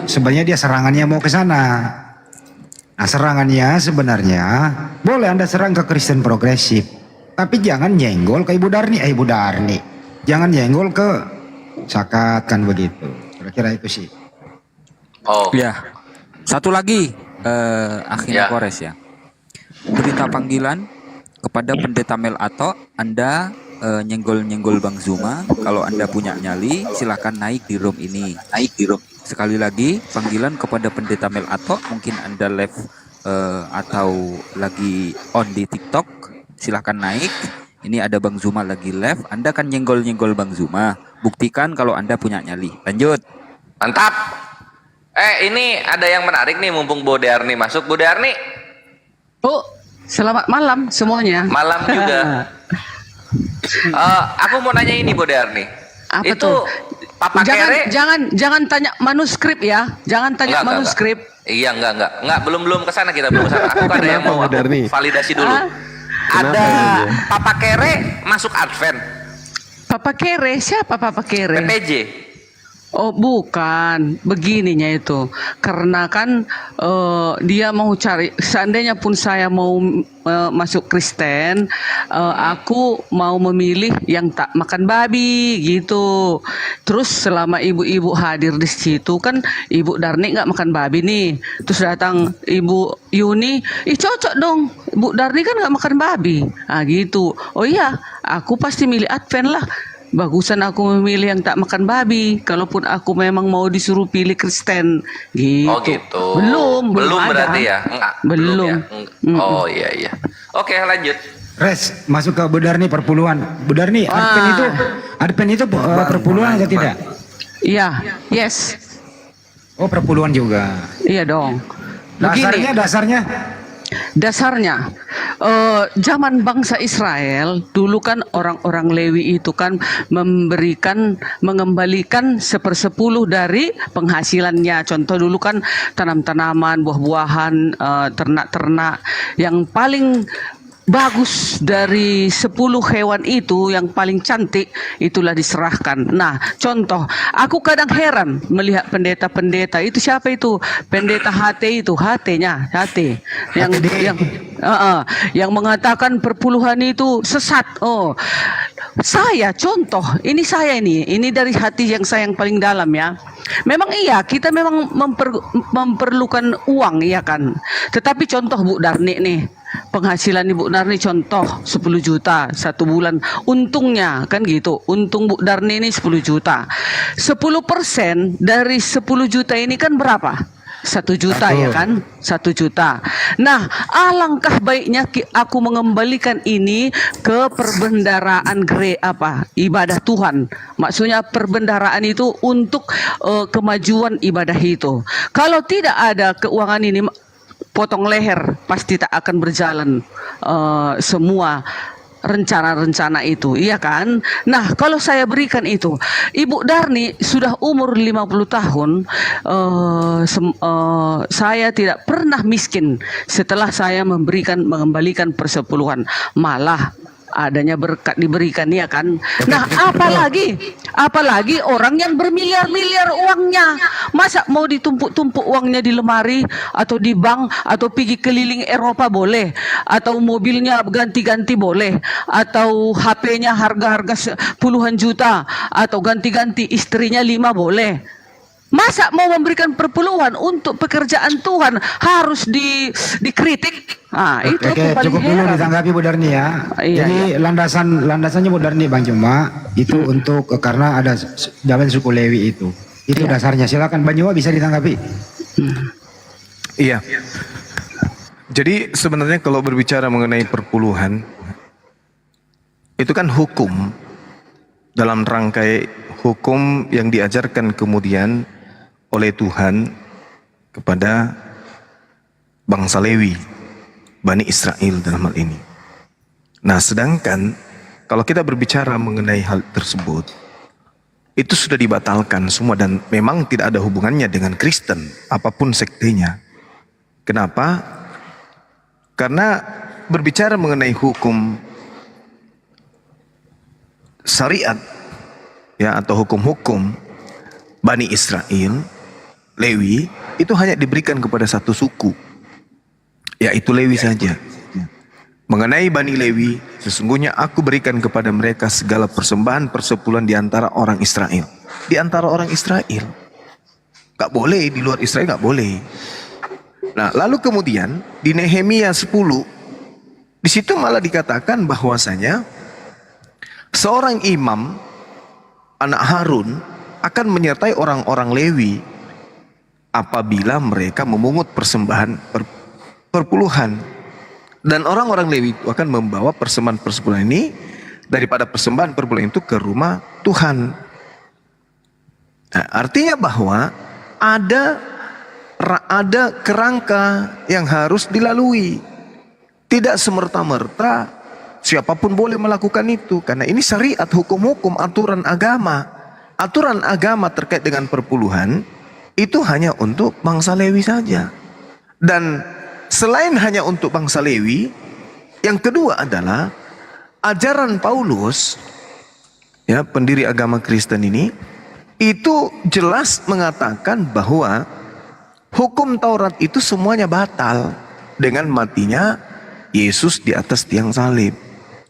sebenarnya dia serangannya mau ke sana. Nah, serangannya sebenarnya boleh Anda serang ke Kristen progresif, tapi jangan nyenggol ke Ibu Darni. Jangan nyenggol ke Sakat, kan begitu. Kira-kira itu sih. Oh. Ya. Satu lagi akhirnya Ya. Kores ya. Berita panggilan kepada Pendeta Mel Ato, Anda nyenggol-nyenggol Bang Zuma. Kalau Anda punya nyali, silakan naik di room ini. Sekali lagi panggilan kepada Pendeta Mel Ato, mungkin Anda live atau lagi on di TikTok, silakan naik. Ini ada Bang Zuma lagi live. Anda kan nyenggol-nyenggol Bang Zuma. Buktikan kalau Anda punya nyali. Lanjut. Mantap. Ini ada yang menarik nih, mumpung Bu Darni masuk. Bu Darni, Oh, selamat malam semuanya. malam juga. Aku mau nanya ini Bu Darni. Apa Itu tuh? Papa Kere? Jangan tanya manuskrip ya. Jangan tanya manuskrip. Iya, enggak. Belum kesana kita, belum kesana. Aku ada yang mau validasi dulu. Ada Papa Kere masuk Advent. Papa Kere, siapa Papa Kere? PPJ. Oh bukan, begininya itu. Karena kan dia mau cari, seandainya pun saya mau masuk Kristen, aku mau memilih yang tak makan babi gitu. Terus selama ibu-ibu hadir di situ kan Ibu Darni nggak makan babi nih. Terus datang Ibu Yuni, cocok dong. Bu Darni kan nggak makan babi. Ah gitu. Oh iya, aku pasti milih Advent lah. Bagusan aku memilih yang tak makan babi. Kalaupun aku memang mau disuruh pilih Kristen, gitu. Oh gitu. Belum ada. Berarti ya? Enggak. Belum. Ya? Oh iya. Oke, lanjut. Res, masuk ke Bu Darni perpuluhan. Bu Darni, Advent itu perpuluhan atau tidak? Iya, yes. Oh, perpuluhan juga. Iya dong. Dasarnya zaman bangsa Israel dulu kan orang-orang Lewi itu kan mengembalikan 1/10 dari penghasilannya. Contoh dulu kan tanam-tanaman, buah-buahan, ternak-ternak yang paling bagus dari 10 hewan itu, yang paling cantik itulah diserahkan. Nah, contoh, aku kadang heran melihat pendeta-pendeta itu, siapa itu? Pendeta HT itu, HT yang mengatakan perpuluhan itu sesat. Oh, saya contoh, ini dari hati yang saya yang paling dalam ya. Memang iya, kita memang memerlukan uang, ya kan. Tetapi contoh Bu Darni nih, penghasilan Ibu Darni contoh 10 juta satu bulan, untungnya kan gitu. Untung Bu Darni ini 10 juta. 10% dari 10 juta ini kan berapa? 1 juta ya kan? 1 juta. Nah, alangkah baiknya aku mengembalikan ini ke perbendaraan ibadah Tuhan. Maksudnya perbendaraan itu untuk kemajuan ibadah itu. Kalau tidak ada keuangan ini, potong leher, pasti tak akan berjalan semua rencana-rencana itu, iya kan? Nah, kalau saya berikan itu, Ibu Darni sudah umur 50 tahun, saya tidak pernah miskin setelah saya mengembalikan persepuluhan, malah adanya berkat diberikan, ya kan. Nah, apalagi orang yang bermiliar-miliar uangnya, masa mau ditumpuk-tumpuk uangnya di lemari atau di bank, atau pergi keliling Eropa boleh, atau mobilnya ganti-ganti boleh, atau HP-nya harga-harga puluhan juta, atau ganti-ganti istrinya 5 boleh. Masa mau memberikan perpuluhan untuk pekerjaan Tuhan harus dikritik? Ah, itu Oke, cukup dulu ditanggapi Bu Darni ya. Jadi landasannya Bu Darni Bang Juma itu untuk karena ada jalan suku Lewi itu. Itu dasarnya. Silakan Bang Juma bisa ditanggapi. Iya. Jadi sebenarnya kalau berbicara mengenai perpuluhan, itu kan hukum dalam rangkai hukum yang diajarkan kemudian oleh Tuhan kepada bangsa Lewi, Bani Israel dalam hal ini. Nah, sedangkan kalau kita berbicara mengenai hal tersebut, itu sudah dibatalkan semua dan memang tidak ada hubungannya dengan Kristen, apapun sektenya. Kenapa? Karena berbicara mengenai hukum syariat ya, atau hukum-hukum Bani Israel, Lewi itu hanya diberikan kepada satu suku, yaitu Lewi saja. Mengenai Bani Lewi, sesungguhnya aku berikan kepada mereka segala persembahan persepuluhan di antara orang Israel. Di antara orang Israel. Gak boleh, di luar Israel gak boleh. Nah, lalu kemudian di Nehemia 10, di situ malah dikatakan bahwasanya seorang imam, anak Harun, akan menyertai orang-orang Lewi apabila mereka memungut persembahan perpuluhan. Dan orang-orang Lewi itu akan membawa persembahan persepuluhan ini daripada persembahan perpuluhan itu ke rumah Tuhan. Nah, artinya bahwa ada kerangka yang harus dilalui. Tidak semerta-merta siapapun boleh melakukan itu, karena ini syariat, hukum-hukum, aturan agama. Aturan agama terkait dengan perpuluhan itu hanya untuk bangsa Lewi saja. Dan selain hanya untuk bangsa Lewi, yang kedua adalah ajaran Paulus, ya, pendiri agama Kristen ini, itu jelas mengatakan bahwa hukum Taurat itu semuanya batal dengan matinya Yesus di atas tiang salib.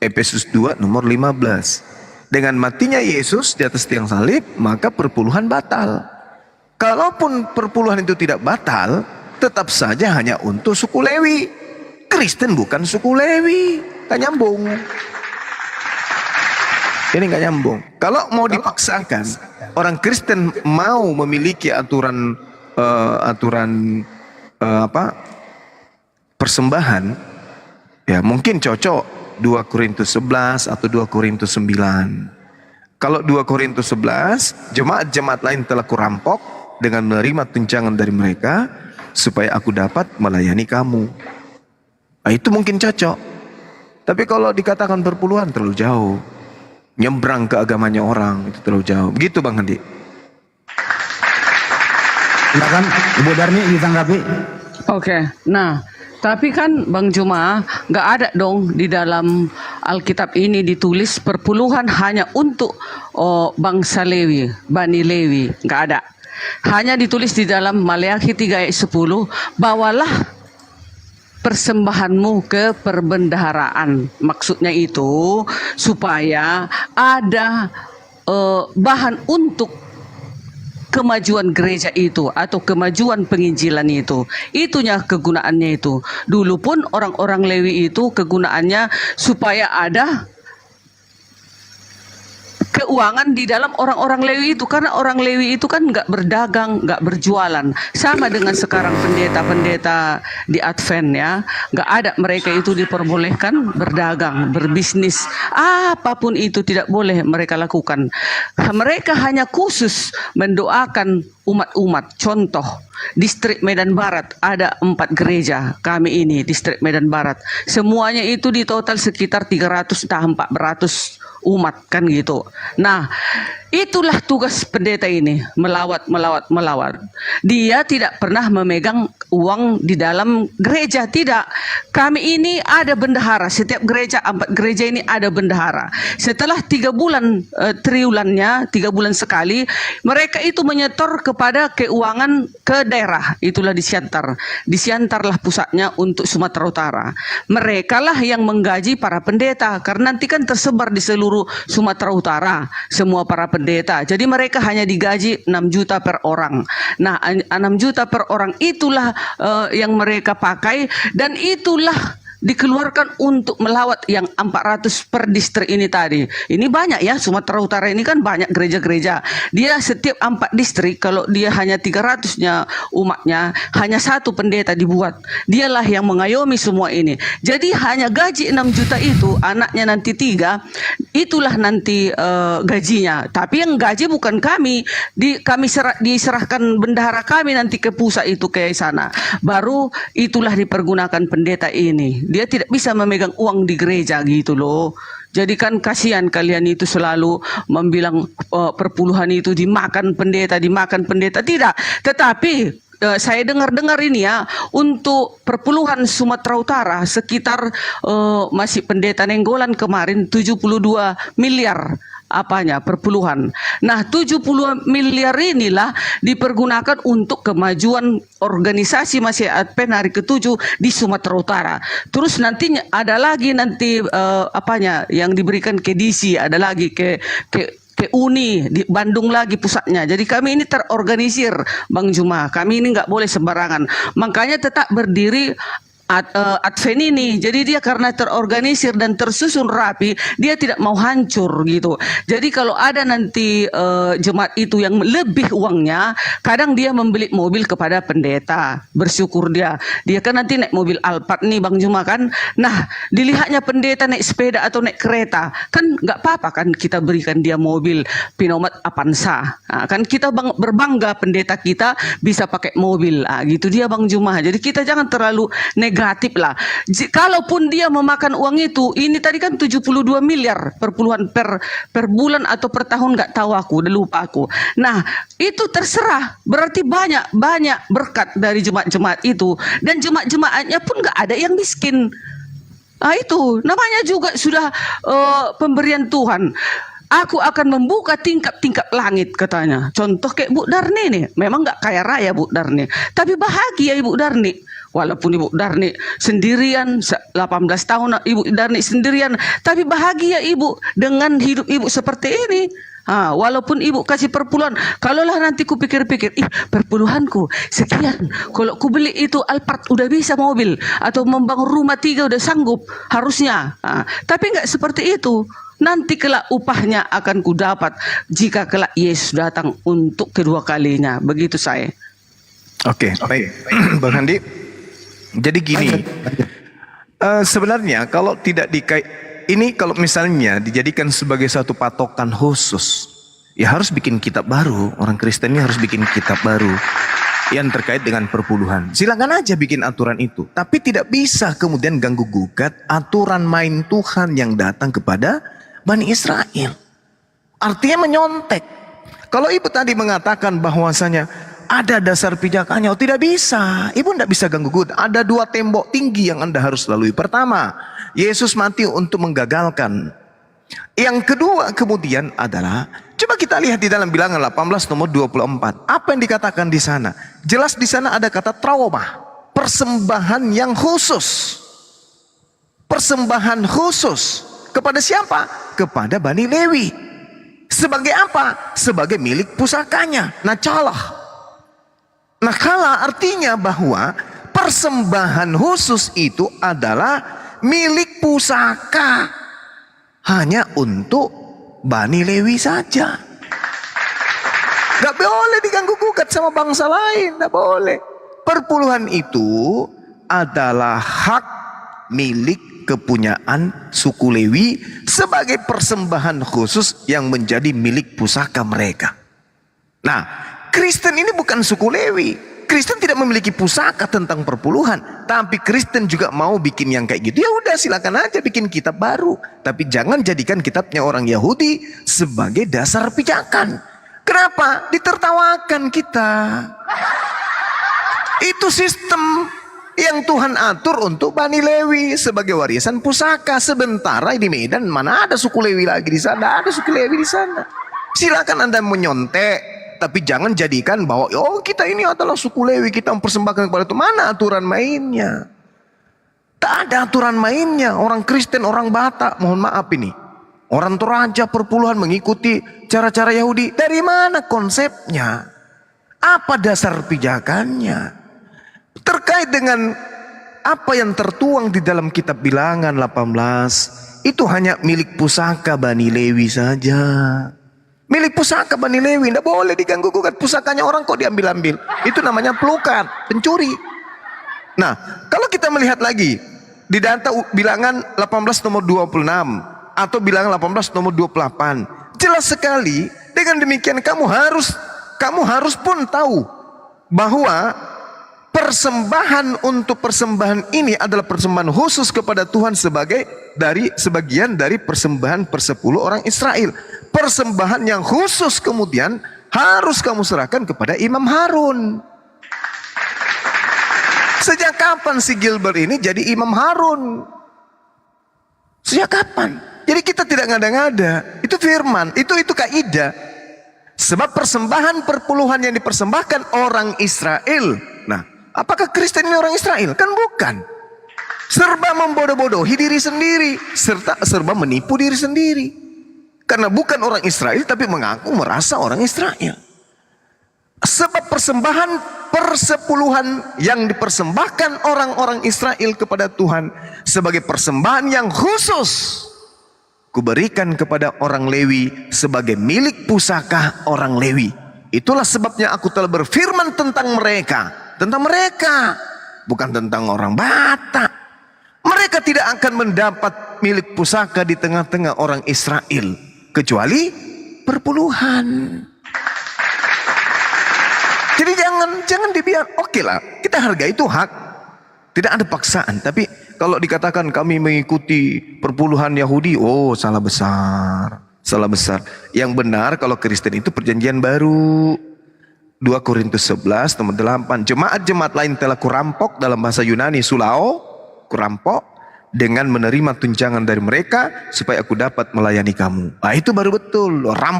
Efesus 2 nomor 15. Dengan matinya Yesus di atas tiang salib, maka perpuluhan batal. Kalaupun perpuluhan itu tidak batal, tetap saja hanya untuk suku Lewi. Kristen bukan suku Lewi. Gak nyambung. Ini gak nyambung. Kalau mau dipaksakan, orang Kristen mau memiliki aturan persembahan, ya mungkin cocok 2 Korintus 11 atau 2 Korintus 9. Kalau 2 Korintus 11, jemaat-jemaat lain telah kurampok dengan menerima tunjangan dari mereka supaya aku dapat melayani kamu. Nah, itu mungkin cocok. Tapi kalau dikatakan perpuluhan terlalu jauh, nyebrang ke agamanya orang, itu terlalu jauh. Begitu Bang Handi. Silakan Ibu Darni ditanggapi. Oke, nah tapi kan Bang Juma, nggak ada dong di dalam Alkitab ini ditulis perpuluhan hanya untuk bangsa Lewi, Bani Lewi, nggak ada. Hanya ditulis di dalam Maleakhi 3 ayat 10, bawalah persembahanmu ke perbendaharaan. Maksudnya itu supaya ada bahan untuk kemajuan gereja itu atau kemajuan penginjilan itu. Itunya kegunaannya itu. Dulu pun orang-orang Lewi itu kegunaannya supaya ada keuangan di dalam orang-orang Lewi itu, karena orang Lewi itu kan nggak berdagang, nggak berjualan, sama dengan sekarang pendeta-pendeta di Advent, ya, nggak ada, mereka itu diperbolehkan berdagang, berbisnis, apapun itu tidak boleh mereka lakukan. Mereka hanya khusus mendoakan umat-umat. Contoh, distrik Medan Barat ada 4 gereja kami ini, distrik Medan Barat, semuanya itu di total sekitar 300 entah 400 umat kan gitu. Nah, itulah tugas pendeta ini, melawat. Dia tidak pernah memegang uang di dalam gereja, tidak. Kami ini ada bendahara, setiap gereja, 4 gereja ini ada bendahara. Setelah 3 bulan triwulannya, 3 bulan sekali, mereka itu menyetor kepada keuangan ke daerah, itulah di Siantar. Di Siantarlah pusatnya untuk Sumatera Utara. Mereka lah yang menggaji para pendeta, karena nanti kan tersebar di seluruh Sumatera Utara semua para pendeta. Jadi mereka hanya digaji 6 juta per orang. Nah, 6 juta per orang itulah yang mereka pakai, dan itulah dikeluarkan untuk melawat yang 400 per distrik ini tadi. Ini banyak ya, Sumatera Utara ini kan banyak gereja-gereja. Dia setiap 4 distrik, kalau dia hanya 300-nya umatnya, hanya 1 pendeta dibuat. Dialah yang mengayomi semua ini. Jadi hanya gaji 6 juta itu, anaknya nanti 3, itulah nanti gajinya. Tapi yang gaji bukan kami, diserahkan bendahara kami nanti ke pusat itu, ke sana. Baru itulah dipergunakan pendeta ini. Dia tidak bisa memegang uang di gereja gitu loh. Jadi kan kasihan kalian itu selalu membilang perpuluhan itu dimakan pendeta. Tidak. Tetapi saya dengar ini ya, untuk perpuluhan Sumatera Utara sekitar masih pendeta Nenggolan kemarin 72 miliar perpuluhan. Nah, 70 miliar inilah dipergunakan untuk kemajuan organisasi Masjid Advent hari ke-7 di Sumatera Utara. Terus nantinya ada lagi yang diberikan ke DC, ada lagi ke Uni di Bandung lagi pusatnya. Jadi kami ini terorganisir, Bang Juma. Kami ini nggak boleh sembarangan. Makanya tetap berdiri Advent ini. Jadi dia karena terorganisir dan tersusun rapi, dia tidak mau hancur gitu. Jadi kalau ada nanti jemaat itu yang lebih uangnya, kadang dia membeli mobil kepada pendeta. Bersyukur dia. Dia kan nanti naik mobil Alphard nih Bang Juma kan. Nah, dilihatnya pendeta naik sepeda atau naik kereta, kan nggak apa-apa kan kita berikan dia mobil Pinomat Avanza. Nah, kan kita berbangga pendeta kita bisa pakai mobil. Nah, gitu dia Bang Juma. Jadi kita jangan terlalu negatif lah. Kalaupun dia memakan uang itu, ini tadi kan 72 miliar perpuluhan per bulan atau per tahun, nggak tahu aku, udah lupa aku. Nah, itu terserah. Berarti banyak berkat dari jemaat-jemaat itu, dan jemaat-jemaatnya pun nggak ada yang miskin. Nah, itu namanya juga sudah pemberian Tuhan. Aku akan membuka tingkap-tingkap langit katanya. Contoh kayak Bu Darni nih, memang nggak kaya raya Bu Darni, tapi bahagia Ibu Darni. Walaupun Ibu Darni sendirian, 18 tahun Ibu Darni sendirian, tapi bahagia Ibu dengan hidup Ibu seperti ini. Walaupun Ibu kasih perpuluhan, kalaulah nanti ku pikir-pikir, perpuluhanku sekian, kalau ku beli itu Alphard udah bisa mobil, atau membangun rumah 3 udah sanggup harusnya. Tapi nggak seperti itu. Nanti kelak upahnya akan ku dapat jika kelak Yesus datang untuk kedua kalinya. Begitu saya. Oke, baik. Bang Handi. Jadi gini, sebenarnya kalau tidak ini kalau misalnya dijadikan sebagai satu patokan khusus, ya harus bikin kitab baru. Orang Kristen ini harus bikin kitab baru yang terkait dengan perpuluhan. Silakan aja bikin aturan itu, tapi tidak bisa kemudian ganggu gugat aturan main Tuhan yang datang kepada Bani Israel. Artinya menyontek. Kalau Ibu tadi mengatakan bahwasanya ada dasar pijakannya, tidak bisa. Ibu tidak bisa ganggu gugat. Ada 2 tembok tinggi yang Anda harus lalui. Pertama, Yesus mati untuk menggagalkan. Yang kedua kemudian adalah, coba kita lihat di dalam Bilangan 18 nomor 24. Apa yang dikatakan di sana? Jelas di sana ada kata trauma, persembahan yang khusus. Persembahan khusus kepada siapa? Kepada Bani Lewi. Sebagai apa? Sebagai milik pusakanya. Nakala artinya bahwa persembahan khusus itu adalah milik pusaka, hanya untuk Bani Lewi saja. Gak boleh diganggu gugat sama bangsa lain, gak boleh. Perpuluhan itu adalah hak milik kepunyaan suku Lewi sebagai persembahan khusus yang menjadi milik pusaka mereka. Nah, Kristen ini bukan suku Lewi. Kristen tidak memiliki pusaka tentang perpuluhan, tapi Kristen juga mau bikin yang kayak gitu. Ya udah, silakan aja bikin kitab baru, tapi jangan jadikan kitabnya orang Yahudi sebagai dasar pijakan. Kenapa? Ditertawakan kita. Itu sistem yang Tuhan atur untuk Bani Lewi sebagai warisan pusaka. Sementara di Medan mana ada suku Lewi lagi di sana? Ada suku Lewi di sana. Silakan Anda menyontek, tapi jangan jadikan bahwa kita ini adalah suku Lewi, kita mempersembahkan kepada itu. Mana aturan mainnya? Tak ada aturan mainnya. Orang Kristen, orang Batak, mohon maaf ini, orang Toraja perpuluhan mengikuti cara-cara Yahudi. Dari mana konsepnya? Apa dasar pijakannya? Terkait dengan apa yang tertuang di dalam kitab Bilangan 18, itu hanya milik pusaka Bani Lewi saja. Milik pusaka Bani Lewi, tidak boleh diganggu gugat. Pusakanya orang kok diambil-ambil. Itu namanya pelukan, pencuri. Nah, kalau kita melihat lagi di data Bilangan 18 nomor 26 atau Bilangan 18 nomor 28, jelas sekali. Dengan demikian kamu harus pun tahu bahwa persembahan untuk persembahan ini adalah persembahan khusus kepada Tuhan sebagian dari persembahan per-10 orang Israel. Persembahan yang khusus kemudian harus kamu serahkan kepada Imam Harun. Sejak kapan si Gilbert ini jadi Imam Harun? Sejak kapan? Jadi kita tidak ngada-ngada. Itu firman, itu kaidah. Sebab persembahan perpuluhan yang dipersembahkan orang Israel. Nah, apakah Kristen ini orang Israel? Kan bukan. Serba membodoh-bodohi diri sendiri, serta serba menipu diri sendiri. Karena bukan orang Israel tapi mengaku merasa orang Israel. Sebab persembahan persepuluhan yang dipersembahkan orang-orang Israel kepada Tuhan sebagai persembahan yang khusus, kuberikan kepada orang Lewi sebagai milik pusaka orang Lewi. Itulah sebabnya aku telah berfirman tentang mereka. Tentang mereka, bukan tentang orang Batak. Mereka tidak akan mendapat milik pusaka di tengah-tengah orang Israel kecuali perpuluhan. Jadi jangan dibiar. Oke lah, kita hargai itu hak. Tidak ada paksaan. Tapi kalau dikatakan kami mengikuti perpuluhan Yahudi, oh salah besar. Salah besar. Yang benar kalau Kristen itu perjanjian baru. 2 Korintus 11 nomor 8. Jemaat-jemaat lain telah kurampok, dalam bahasa Yunani sulao, kurampok, dengan menerima tunjangan dari mereka supaya aku dapat melayani kamu. Nah, itu baru betul. Rampok